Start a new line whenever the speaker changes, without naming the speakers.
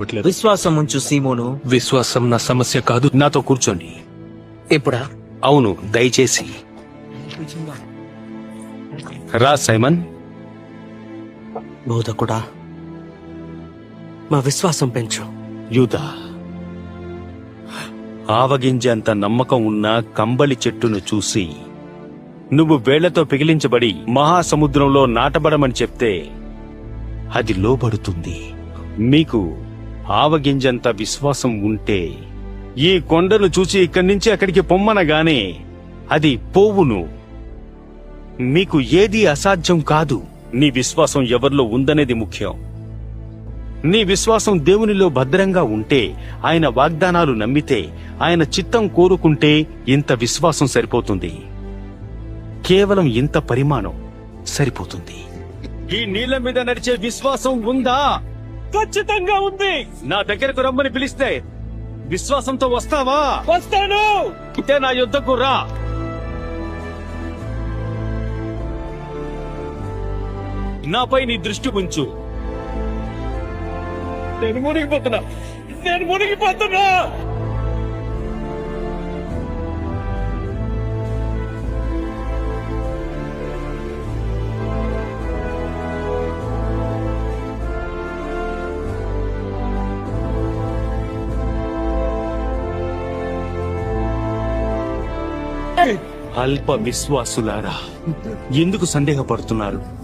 విశ్వాసం ఉంచు సీమోను.
విశ్వాసం నా సమస్య కాదు. నాతో కూర్చోండి.
ఇప్పుడా?
అవును, దయచేసి రా సైమన్.
బోధకుడా, మా విశ్వాసం పెంచు.
యూదా, ఆవగింజంత నమ్మకం ఉన్న కంబలి చెట్టును చూసి నువ్వు వేళ్లతో పిగిలించబడి మహాసముద్రంలో నాటబడమని చెప్తే అది లోబడుతుంది. మీకు ఆవగింజంత విశ్వాసం ఉంటే ఈ కొండను చూసి ఇక్కడి నుంచి అక్కడికి పొమ్మనగానే అది పోవును. మీకు ఏదీ అసాధ్యం కాదు. నీ విశ్వాసం ఎవరిలో ఉందనేది ముఖ్యం. నీ విశ్వాసం దేవునిలో భద్రంగా ఉంటే, ఆయన వాగ్దానాలు నమ్మితే, ఆయన చిత్తం కోరుకుంటే ఇంత విశ్వాసం సరిపోతుంది. కేవలం ఇంత పరిమాణం సరిపోతుంది. ఈ నీళ్ల మీద నడిచే విశ్వాసం ఉందా? ఖచ్చితంగా ఉంది. నా దగ్గరకు రమ్మని పిలిస్తే విశ్వాసంతో వస్తావా? వస్తాను. ఇదే నా యుద్ధకు రా. నాపై నీ దృష్టి ఉంచు. నేను మునిగిపోతున్నా. అల్ప విశ్వాసులారా, ఎందుకు సందేహపడుతున్నారు?